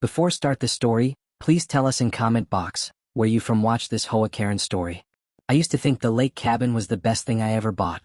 Before start the story, please tell us in comment box where you from watch this Hoa Karen story. I used to think the lake cabin was the best thing I ever bought.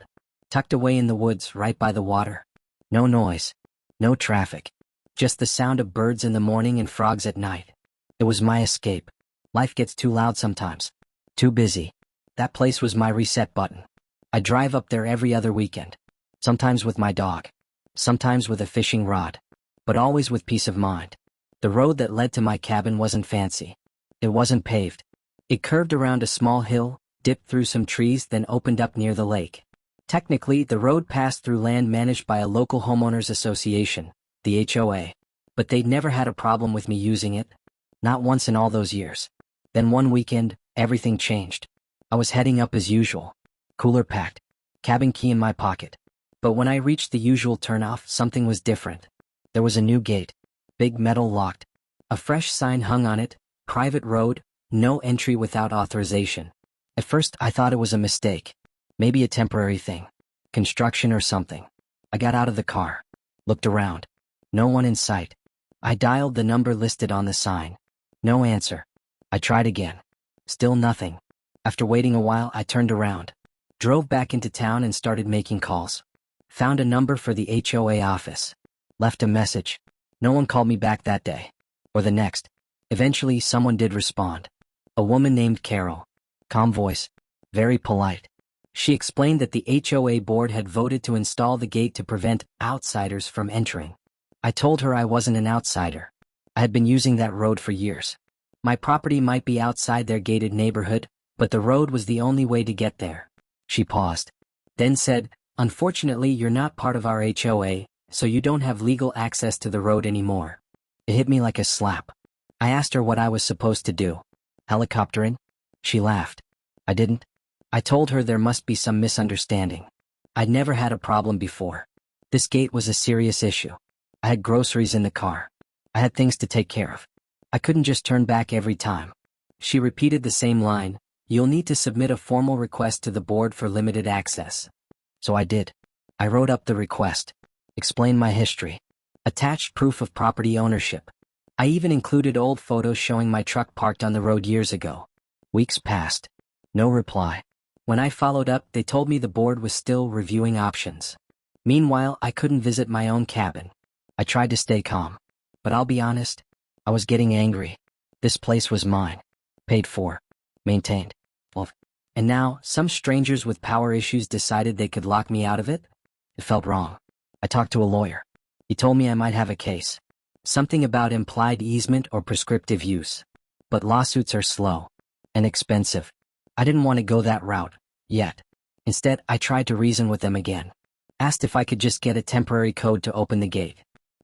Tucked away in the woods right by the water. No noise. No traffic. Just the sound of birds in the morning and frogs at night. It was my escape. Life gets too loud sometimes. Too busy. That place was my reset button. I drive up there every other weekend. Sometimes with my dog. Sometimes with a fishing rod. But always with peace of mind. The road that led to my cabin wasn't fancy. It wasn't paved. It curved around a small hill, dipped through some trees, then opened up near the lake. Technically, the road passed through land managed by a local Homeowners Association, the HOA. But they'd never had a problem with me using it. Not once in all those years. Then one weekend, everything changed. I was heading up as usual. Cooler packed. Cabin key in my pocket. But when I reached the usual turnoff, something was different. There was a new gate. Big metal locked. A fresh sign hung on it, private road, no entry without authorization. At first I thought it was a mistake. Maybe a temporary thing. Construction or something. I got out of the car. Looked around. No one in sight. I dialed the number listed on the sign. No answer. I tried again. Still nothing. After waiting a while, I turned around. Drove back into town and started making calls. Found a number for the HOA office. Left a message. No one called me back that day. Or the next. Eventually, someone did respond. A woman named Carol. Calm voice. Very polite. She explained that the HOA board had voted to install the gate to prevent outsiders from entering. I told her I wasn't an outsider. I had been using that road for years. My property might be outside their gated neighborhood, but the road was the only way to get there. She paused. Then said, "Unfortunately, you're not part of our HOA, so you don't have legal access to the road anymore." It hit me like a slap. I asked her what I was supposed to do. Helicoptering? She laughed. I didn't. I told her there must be some misunderstanding. I'd never had a problem before. This gate was a serious issue. I had groceries in the car. I had things to take care of. I couldn't just turn back every time. She repeated the same line, "You'll need to submit a formal request to the board for limited access." So I did. I wrote up the request. Explained my history. Attached proof of property ownership. I even included old photos showing my truck parked on the road years ago. Weeks passed. No reply. When I followed up, they told me the board was still reviewing options. Meanwhile, I couldn't visit my own cabin. I tried to stay calm. But I'll be honest, I was getting angry. This place was mine. Paid for. Maintained. And now, some strangers with power issues decided they could lock me out of it? It felt wrong. I talked to a lawyer. He told me I might have a case. Something about implied easement or prescriptive use. But lawsuits are slow. And expensive. I didn't want to go that route. Yet. Instead, I tried to reason with them again. Asked if I could just get a temporary code to open the gate.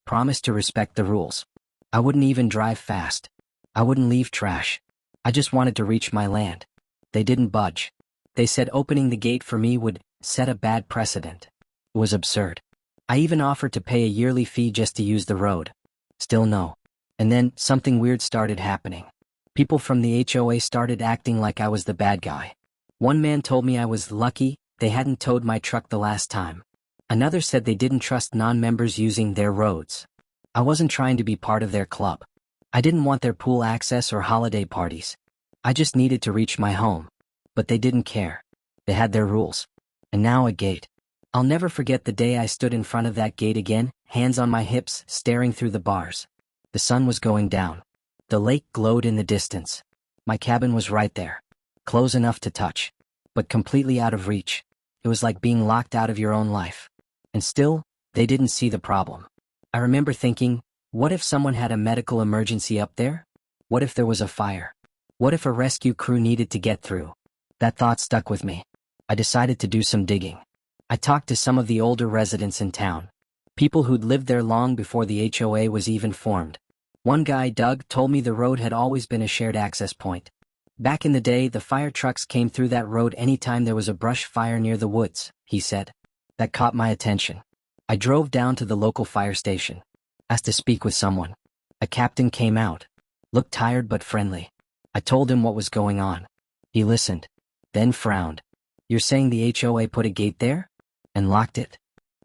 Promised to respect the rules. I wouldn't even drive fast. I wouldn't leave trash. I just wanted to reach my land. They didn't budge. They said opening the gate for me would set a bad precedent. It was absurd. I even offered to pay a yearly fee just to use the road. Still no. And then, something weird started happening. People from the HOA started acting like I was the bad guy. One man told me I was lucky they hadn't towed my truck the last time. Another said they didn't trust non-members using their roads. I wasn't trying to be part of their club. I didn't want their pool access or holiday parties. I just needed to reach my home. But they didn't care. They had their rules. And now a gate. I'll never forget the day I stood in front of that gate again, hands on my hips, staring through the bars. The sun was going down. The lake glowed in the distance. My cabin was right there. Close enough to touch. But completely out of reach. It was like being locked out of your own life. And still, they didn't see the problem. I remember thinking, what if someone had a medical emergency up there? What if there was a fire? What if a rescue crew needed to get through? That thought stuck with me. I decided to do some digging. I talked to some of the older residents in town. People who'd lived there long before the HOA was even formed. One guy, Doug, told me the road had always been a shared access point. Back in the day, the fire trucks came through that road anytime there was a brush fire near the woods, he said. That caught my attention. I drove down to the local fire station. Asked to speak with someone. A captain came out. Looked tired but friendly. I told him what was going on. He listened. Then frowned. "You're saying the HOA put a gate there? And locked it?"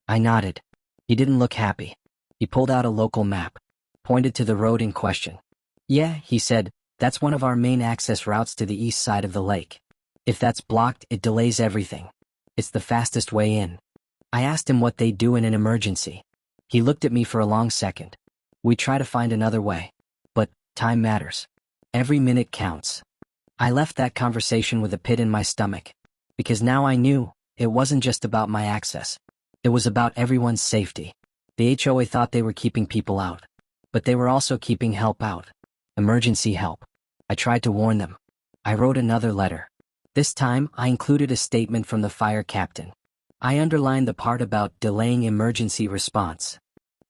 I nodded. He didn't look happy. He pulled out a local map. pointed to the road in question. "Yeah," he said, "that's one of our main access routes to the east side of the lake. If that's blocked, it delays everything. It's the fastest way in." I asked him what they'd do in an emergency. He looked at me for a long second. "We try to find another way. But time matters. Every minute counts." I left that conversation with a pit in my stomach, because now I knew it wasn't just about my access. It was about everyone's safety. The HOA thought they were keeping people out, but they were also keeping help out. Emergency help. I tried to warn them. I wrote another letter. This time, I included a statement from the fire captain. I underlined the part about delaying emergency response.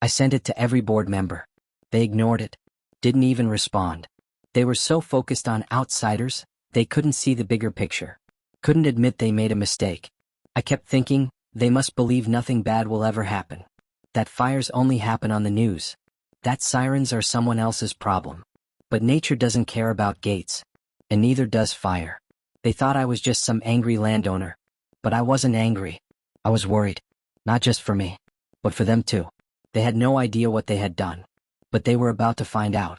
I sent it to every board member. They ignored it. Didn't even respond. They were so focused on outsiders, they couldn't see the bigger picture. Couldn't admit they made a mistake. I kept thinking, they must believe nothing bad will ever happen. That fires only happen on the news. That sirens are someone else's problem. But nature doesn't care about gates. And neither does fire. They thought I was just some angry landowner. But I wasn't angry. I was worried. Not just for me, but for them too. They had no idea what they had done. But they were about to find out.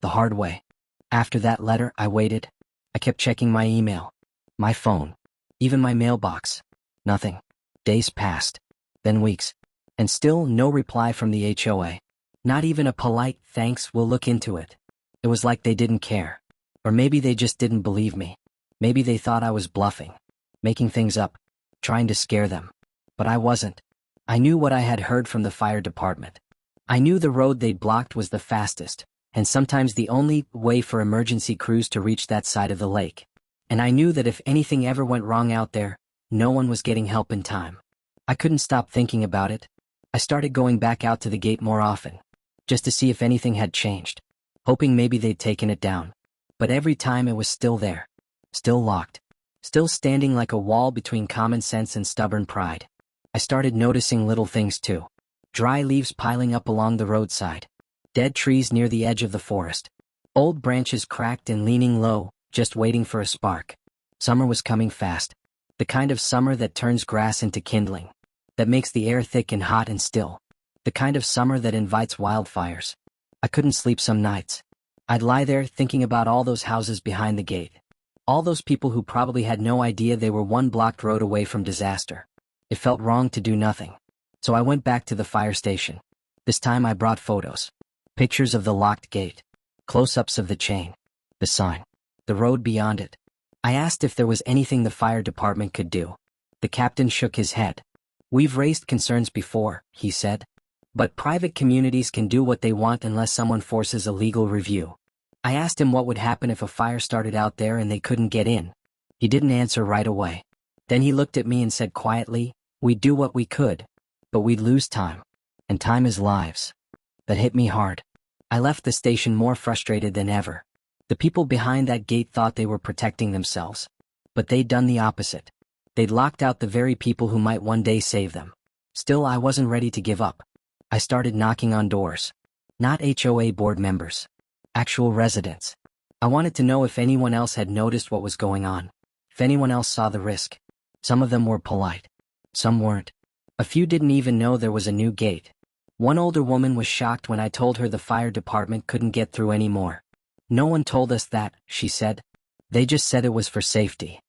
The hard way. After that letter, I waited. I kept checking my email, my phone, even my mailbox. Nothing. Days passed. Then weeks. And still no reply from the HOA. Not even a polite "thanks, we'll look into it." It was like they didn't care. Or maybe they just didn't believe me. Maybe they thought I was bluffing, making things up, trying to scare them. But I wasn't. I knew what I had heard from the fire department. I knew the road they'd blocked was the fastest, and sometimes the only way for emergency crews to reach that side of the lake. And I knew that if anything ever went wrong out there, no one was getting help in time. I couldn't stop thinking about it. I started going back out to the gate more often, just to see if anything had changed, hoping maybe they'd taken it down. But every time it was still there, still locked, still standing like a wall between common sense and stubborn pride. I started noticing little things too. Dry leaves piling up along the roadside. Dead trees near the edge of the forest. Old branches cracked and leaning low, just waiting for a spark. Summer was coming fast. The kind of summer that turns grass into kindling. That makes the air thick and hot and still. The kind of summer that invites wildfires. I couldn't sleep some nights. I'd lie there thinking about all those houses behind the gate. All those people who probably had no idea they were one blocked road away from disaster. It felt wrong to do nothing. So I went back to the fire station. This time I brought photos. Pictures of the locked gate. Close-ups of the chain. The sign. The road beyond it. I asked if there was anything the fire department could do. The captain shook his head. "We've raised concerns before," he said. "But private communities can do what they want unless someone forces a legal review." I asked him what would happen if a fire started out there and they couldn't get in. He didn't answer right away. Then he looked at me and said quietly, "We'd do what we could, but we'd lose time. And time is lives." That hit me hard. I left the station more frustrated than ever. The people behind that gate thought they were protecting themselves. But they'd done the opposite. They'd locked out the very people who might one day save them. Still, I wasn't ready to give up. I started knocking on doors. Not HOA board members. Actual residents. I wanted to know if anyone else had noticed what was going on. If anyone else saw the risk. Some of them were polite. Some weren't. A few didn't even know there was a new gate. One older woman was shocked when I told her the fire department couldn't get through anymore. "No one told us that," she said. "They just said it was for safety."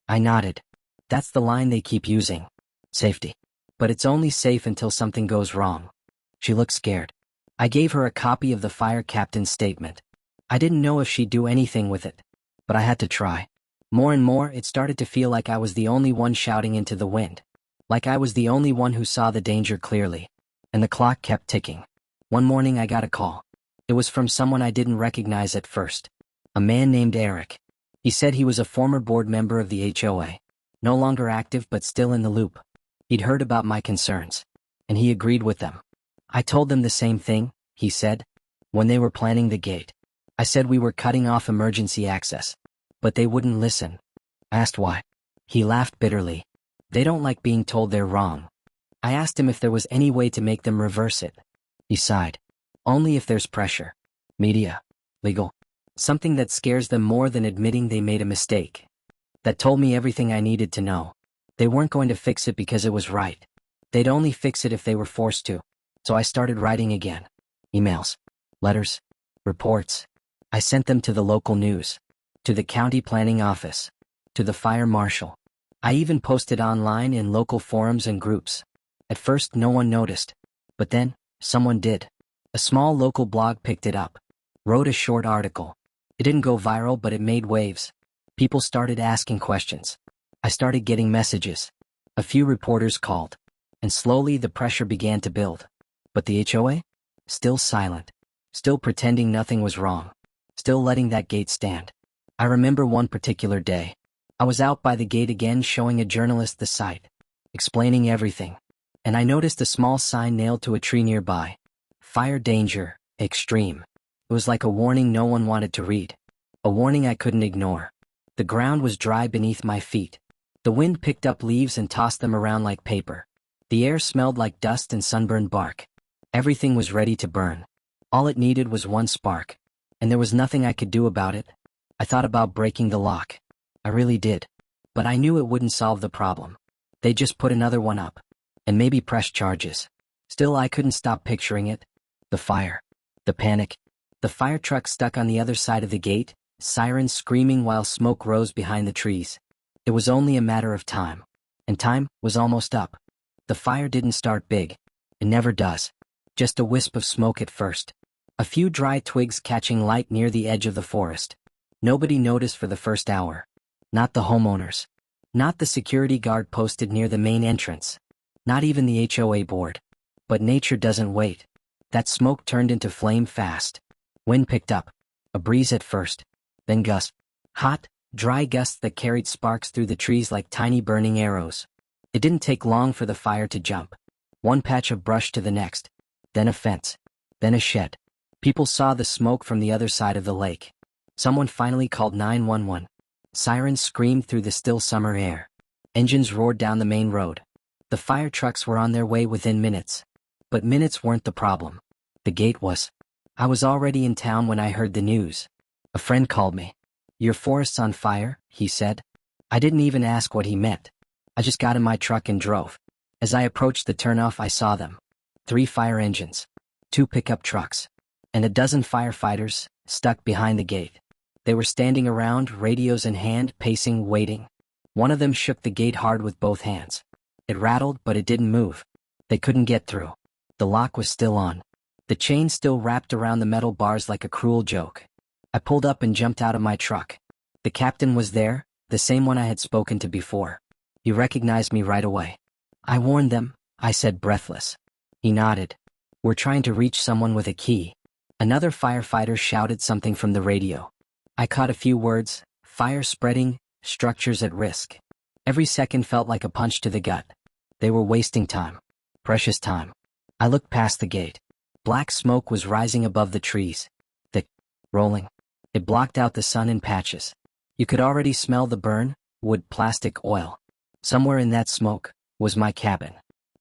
I nodded. That's the line they keep using. Safety. But it's only safe until something goes wrong. She looked scared. I gave her a copy of the fire captain's statement. I didn't know if she'd do anything with it. But I had to try. More and more, it started to feel like I was the only one shouting into the wind. Like I was the only one who saw the danger clearly. And the clock kept ticking. One morning I got a call. It was from someone I didn't recognize at first. A man named Eric. He said he was a former board member of the HOA. No longer active but still in the loop. He'd heard about my concerns. And he agreed with them. I told them the same thing, he said, when they were planning the gate. I said we were cutting off emergency access. But they wouldn't listen. I asked why. He laughed bitterly. They don't like being told they're wrong. I asked him if there was any way to make them reverse it. He sighed. Only if there's pressure. Media. Legal. Something that scares them more than admitting they made a mistake. That told me everything I needed to know. They weren't going to fix it because it was right. They'd only fix it if they were forced to. So I started writing again. Emails. Letters. Reports. I sent them to the local news, to the county planning office, to the fire marshal. I even posted online in local forums and groups. At first no one noticed, but then, someone did. A small local blog picked it up, wrote a short article. It didn't go viral, but it made waves. People started asking questions. I started getting messages. A few reporters called, and slowly the pressure began to build. But the HOA? Still silent. Still pretending nothing was wrong. Still letting that gate stand. I remember one particular day. I was out by the gate again showing a journalist the site, explaining everything. And I noticed a small sign nailed to a tree nearby. Fire danger, extreme. It was like a warning no one wanted to read. A warning I couldn't ignore. The ground was dry beneath my feet. The wind picked up leaves and tossed them around like paper. The air smelled like dust and sunburned bark. Everything was ready to burn. All it needed was one spark. And there was nothing I could do about it. I thought about breaking the lock. I really did. But I knew it wouldn't solve the problem. They'd just put another one up. And maybe press charges. Still, I couldn't stop picturing it. The fire. The panic. The fire truck stuck on the other side of the gate, sirens screaming while smoke rose behind the trees. It was only a matter of time. And time was almost up. The fire didn't start big. It never does. Just a wisp of smoke at first. A few dry twigs catching light near the edge of the forest. Nobody noticed for the first hour. Not the homeowners. Not the security guard posted near the main entrance. Not even the HOA board. But nature doesn't wait. That smoke turned into flame fast. Wind picked up. A breeze at first. Then gusts. Hot, dry gusts that carried sparks through the trees like tiny burning arrows. It didn't take long for the fire to jump. One patch of brush to the next. Then a fence. Then a shed. People saw the smoke from the other side of the lake. Someone finally called 911. Sirens screamed through the still summer air. Engines roared down the main road. The fire trucks were on their way within minutes. But minutes weren't the problem. The gate was. I was already in town when I heard the news. A friend called me. "Your forest's on fire," he said. I didn't even ask what he meant. I just got in my truck and drove. As I approached the turnoff, I saw them. 3 fire engines. 2 pickup trucks. And a dozen firefighters, stuck behind the gate. They were standing around, radios in hand, pacing, waiting. One of them shook the gate hard with both hands. It rattled, but it didn't move. They couldn't get through. The lock was still on. The chain still wrapped around the metal bars like a cruel joke. I pulled up and jumped out of my truck. The captain was there, the same one I had spoken to before. He recognized me right away. "I warned them," I said, breathless. He nodded. "We're trying to reach someone with a key." Another firefighter shouted something from the radio. I caught a few words: fire spreading, structures at risk. Every second felt like a punch to the gut. They were wasting time. Precious time. I looked past the gate. Black smoke was rising above the trees. Thick, rolling. It blocked out the sun in patches. You could already smell the burn, wood, plastic, oil. Somewhere in that smoke was my cabin.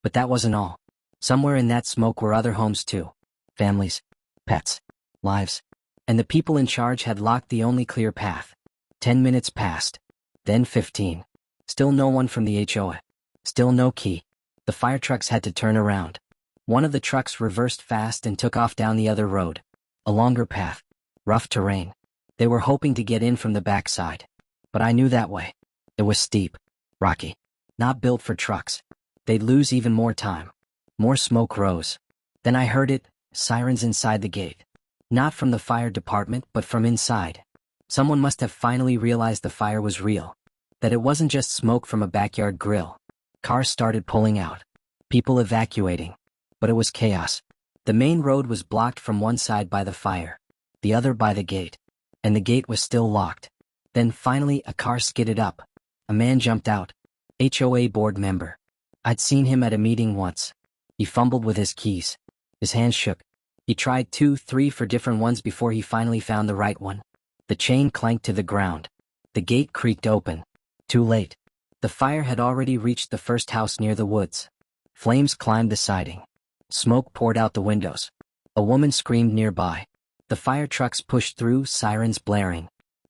But that wasn't all. Somewhere in that smoke were other homes too. Families, pets, lives. And the people in charge had locked the only clear path. 10 minutes passed. Then 15. Still no one from the HOA. Still no key. The fire trucks had to turn around. One of the trucks reversed fast and took off down the other road. A longer path. Rough terrain. They were hoping to get in from the backside. But I knew that way. It was steep. Rocky. Not built for trucks. They'd lose even more time. More smoke rose. Then I heard it, sirens inside the gate. Not from the fire department, but from inside. Someone must have finally realized the fire was real. That it wasn't just smoke from a backyard grill. Cars started pulling out. People evacuating. But it was chaos. The main road was blocked from one side by the fire. The other by the gate. And the gate was still locked. Then finally a car skidded up. A man jumped out. HOA board member. I'd seen him at a meeting once. He fumbled with his keys. His hands shook. He tried 2, 3 for different ones before he finally found the right one. The chain clanked to the ground. The gate creaked open. Too late. The fire had already reached the first house near the woods. Flames climbed the siding. Smoke poured out the windows. A woman screamed nearby. The fire trucks pushed through, sirens blaring.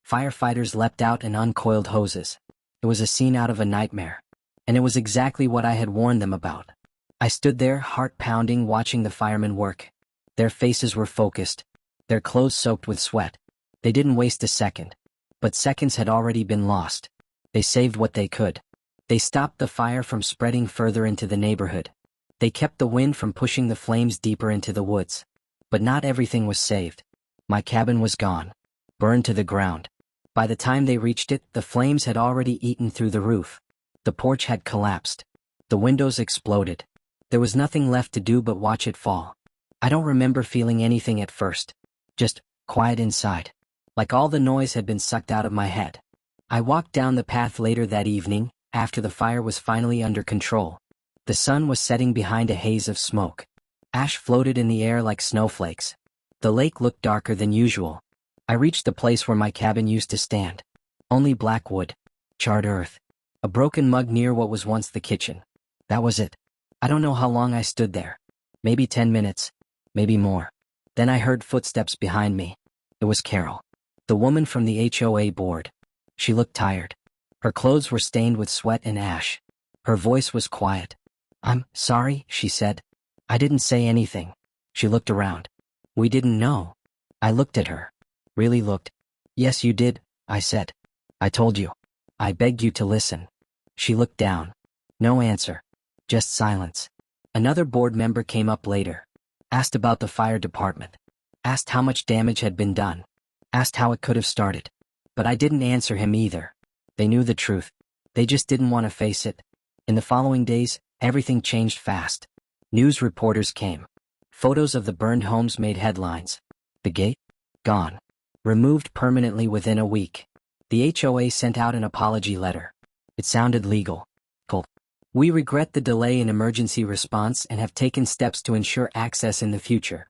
Firefighters leapt out and uncoiled hoses. It was a scene out of a nightmare. And it was exactly what I had warned them about. I stood there, heart pounding, watching the firemen work. Their faces were focused, their clothes soaked with sweat. They didn't waste a second. But seconds had already been lost. They saved what they could. They stopped the fire from spreading further into the neighborhood. They kept the wind from pushing the flames deeper into the woods. But not everything was saved. My cabin was gone. Burned to the ground. By the time they reached it, the flames had already eaten through the roof. The porch had collapsed. The windows exploded. There was nothing left to do but watch it fall. I don't remember feeling anything at first. Just quiet inside. Like all the noise had been sucked out of my head. I walked down the path later that evening, after the fire was finally under control. The sun was setting behind a haze of smoke. Ash floated in the air like snowflakes. The lake looked darker than usual. I reached the place where my cabin used to stand. Only black wood. Charred earth. A broken mug near what was once the kitchen. That was it. I don't know how long I stood there. Maybe 10 minutes. Maybe more. Then I heard footsteps behind me. It was Carol. The woman from the HOA board. She looked tired. Her clothes were stained with sweat and ash. Her voice was quiet. "I'm sorry," she said. I didn't say anything. She looked around. "We didn't know." I looked at her. Really looked. "Yes, you did," I said. "I told you. I begged you to listen." She looked down. No answer. Just silence. Another board member came up later. Asked about the fire department. Asked how much damage had been done. Asked how it could have started. But I didn't answer him either. They knew the truth. They just didn't want to face it. In the following days, everything changed fast. News reporters came. Photos of the burned homes made headlines. The gate? Gone. Removed permanently within a week. The HOA sent out an apology letter. It sounded legal. Cool. "We regret the delay in emergency response and have taken steps to ensure access in the future."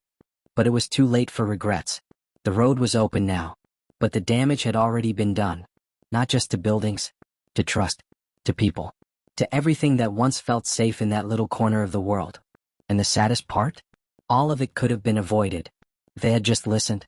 But it was too late for regrets. The road was open now. But the damage had already been done. Not just to buildings. To trust. To people. To everything that once felt safe in that little corner of the world. And the saddest part? All of it could have been avoided. If they had just listened.